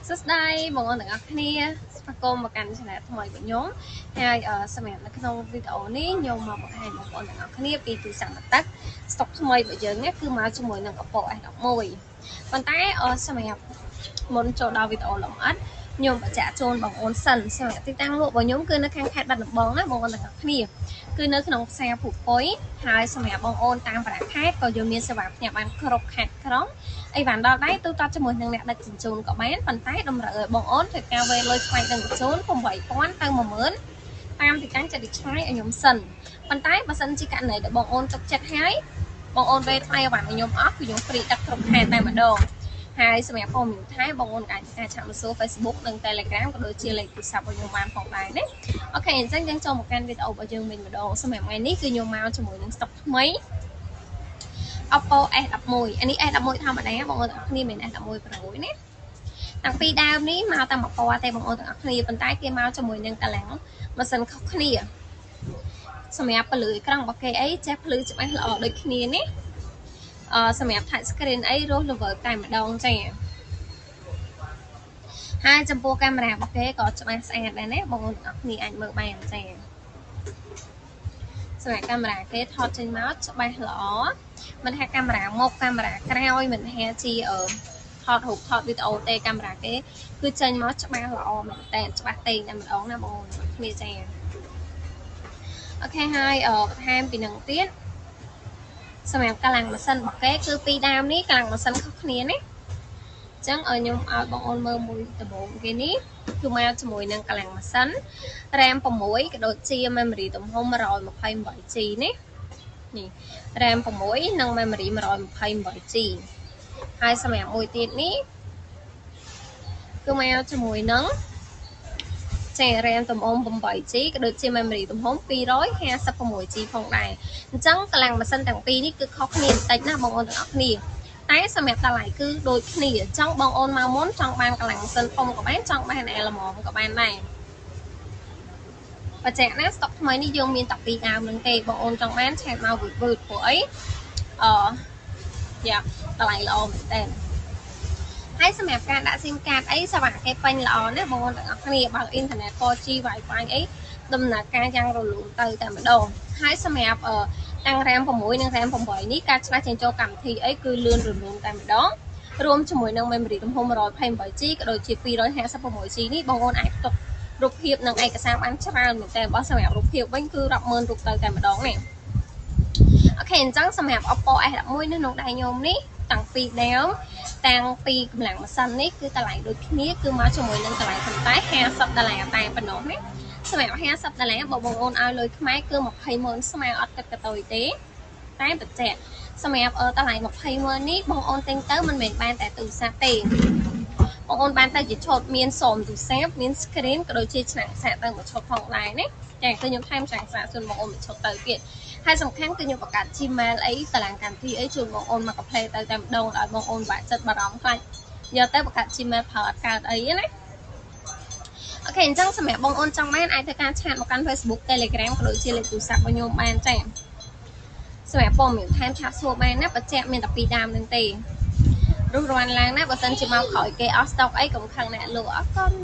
សួស្តីបងប្អូនទាំងអស់គ្នាស្វាគមន៍មកកាន់ channel ថ្មីរបស់ខ្ញុំហើយសម្រាប់នៅក្នុងវីដេអូនេះខ្ញុំមកបង្ហាញបងប្អូនទាំងអស់គ្នាពីទូរស័ព្ទទឹកស្តុកថ្មីរបស់យើងនេះគឺមកជាមួយនឹង Oppo S11 ប៉ុន្តែសម្រាប់មុនចូលដល់វីដេអូលម្អិតខ្ញុំបញ្ជាក់ជូនបងប្អូនសិនសម្រាប់ទីតាំងលក់របស់ខ្ញុំគឺនៅខាងខេត្តបាត់ដំបងណាបងប្អូនទាំងអស់គ្នាគឺនៅក្នុងផ្សារភូប៉ុយហើយសម្រាប់បងប្អូនតាមប្រាខេត្តក៏យើងមានសេវាផ្ញើបានគ្រប់ខេត្តក្រុងអីវ៉ាន់ដល់ដៃទូទាត់ជាមួយនឹងអ្នកដឹកជញ្ជូនក៏បានប៉ុន្តែតម្រូវឲ្យបងប្អូនធ្វើការវេលុយថ្លៃដឹកជញ្ជូន8000ទៅ10000តាមទីតាំងចិត្តឆ្ងាយឲ្យខ្ញុំសិនប៉ុន្តែបើសិនជាករណីដែលបងប្អូនទុកចិត្តហើយបងប្អូនវេលថ្លៃអីវ៉ាន់ឲ្យខ្ញុំអស់គឺខ្ញុំហ្វ្រីដឹកគ្រប់ខេត្តតែម្ដងហើយសម្រាប់ព័ត៌មានថែបងប្អូនអាចឆាកមកសួរ Facebook និង Telegram ក៏ដូចជាលេខទូរស័ព្ទរបស់ខ្ញុំបានផងដែរណាអូខេអញ្ចឹងយើងចូលមកកាន់វីដេអូរបស់យើងវិញម្ដងសម្រាប់ថ្ងៃនេះគឺខ្ញុំមកជាមួយនឹងស្តុកថ្មី Oppo S11 អានេះ S11 ធម្មតាបងប្អូនទាំងអស់គ្នាមាន S11 Pro ណាតាំងពីដើមនេះមកតែមួយពណ៌ទេបងប្អូនទាំងអស់គ្នាប៉ុន្តែគេមកជាមួយនឹងកាលាំងម៉ាស៊ីនខុសគ្នាសម្រាប់ពលឺអេក្រង់របស់គេអីចេះភ្លឺច្បាស់ល្អដូចគ្នានេះសម្រាប់ touch screen អីរស់រវើកតែម្ដងចាហើយចំពោះកាមេរ៉ារបស់គេក៏ច្បាស់ស្អាតដែរណាបងប្អូនទាំងអស់គ្នាអាចមើលបានចាសម្រាប់កាមេរ៉ាគេថតចេញមកច្បាស់ល្អមិនថាកាមេរ៉ាមុខកាមេរ៉ាក្រោយមិនថាជាថតរូបថតវីដេអូទេកាមេរ៉ាគេគឺចេញមកច្បាស់ល្អមែនតើច្បាស់ទេតែម្ដងណាបងប្អូនគ្នាចាអូខេហើយបន្ថែមពីនឹងទៀតសម្រាប់កាលាំងម៉ាស៊ីនរបស់គេគឺពីដើមនេះកាលាំងម៉ាស៊ីនខុសគ្នាណាអញ្ចឹងឲ្យខ្ញុំឲ្យបងប្អូនមើលមួយដំបូងគេនេះគឺមកជាមួយនឹងកាលាំងម៉ាស៊ីន RAM 6ក៏ដូចជា memory ទំហំ 128G នេះនេះ RAM 6និង memory 128G ហើយសម្រាប់មួយទៀតនេះគឺមកជាមួយនឹងចា RAM ទំហំ 8G ក៏ដូចជា memory ទំហំ 256G ផងដែរអញ្ចឹងកម្លាំងម៉ាស៊ីនទាំងពីរនេះគឺខុសគ្នាបន្តិចណាបងប្អូនទាំងអស់គ្នាតែសម្រាប់តម្លៃគឺដូចគ្នាអញ្ចឹងបងប្អូនមកមុនចង់បានកម្លាំងម៉ាស៊ីនធំក៏បានចង់បានអែលល្មមក៏បានដែរបច្ចេកណាស្តុកថ្មីនេះយើងមានតែពីរដើមនឹងទេបងប្អូនចង់បានឆែកមកវឺតព្រោះអីយ៉ាតម្លៃល្អមែនតើហើយសម្រាប់ការដាក់ SIM card អីសេវាគេពេញល្អណាស់បងប្អូនទាំងអស់គ្នាបើកអ៊ីនធឺណិត 4G Wi-Fi អីដំណើរការយ៉ាងរលូនទៅតែម្ដងហើយសម្រាប់ទាំង RAM 6និង RAM 8នេះការឆ្លាស់ចេញចូលកម្មវិធីអីគឺលឿនរលូនតែម្ដងរួមជាមួយនឹង memory ទំហំ 128G ក៏ដូចជា 256G នេះបងប្អូនអាចទុករូបភាពនិងឯកសារបានច្រើនមែនតើបើសម្រាប់រូបភាពវិញគឺរាប់ម៉ឺនរូបទៅតែម្ដងនេះអូខេអញ្ចឹងសម្រាប់ Oppo S11 នៅក្នុងដៃខ្ញុំនេះតាំងពីដើមតាំងពីកម្លាំងម៉ាស៊ីននេះគឺតម្លៃដូចគ្នាគឺមកជាមួយនឹងតម្លៃប៉ុន្តែ$50តែប៉ុណ្ណោះណាសម្រាប់$50បងប្អូនឲ្យលុយខ្មែរគឺ200,000ស្មើអត់ទឹកកតុយទេតែបញ្ជាក់សម្រាប់តម្លៃ200,000នេះបងប្អូនទិញទៅមិនមែនបានតែទូរស័ព្ទទេបងប្អូនបានតែជាឈុតមានសមទូរស័ព្ទមាន screen ក៏ដូចជាឆ្នាំងសាកទៅមួយឈុតផងដែរណាចាគឺខ្ញុំថែមឆ្នាំងសាកជូនបងប្អូនមួយឈុតទៅទៀតហើយសំខាន់គឺខ្ញុំបង្កើត Gmail អីតឡាងកម្មវិធីអីជូនបងប្អូនមកកាផ្លេទៅតែម្ដងឲ្យបងប្អូនបាក់ចិត្តបារម្ភខ្លាចយកទៅបង្កើត Gmail ប្រើអត់កើតអីណាអូខេអញ្ចឹងសម្រាប់បងប្អូនចង់បានអាចធ្វើការឆាតមកកាន់ Facebook Telegram ក៏ដូចជាលេខទូរស័ព្ទរបស់ខ្ញុំបានចាសម្រាប់ព័ត៌មានថែមឆាតសួរបានណាបញ្ជាក់មានតែពីរដើមនឹងទេរស់រាន់ឡើងណាបើសិនជាមកក្រោយគេអស់ស្តុកអីកុំខឹងអ្នកលក់អរគុណ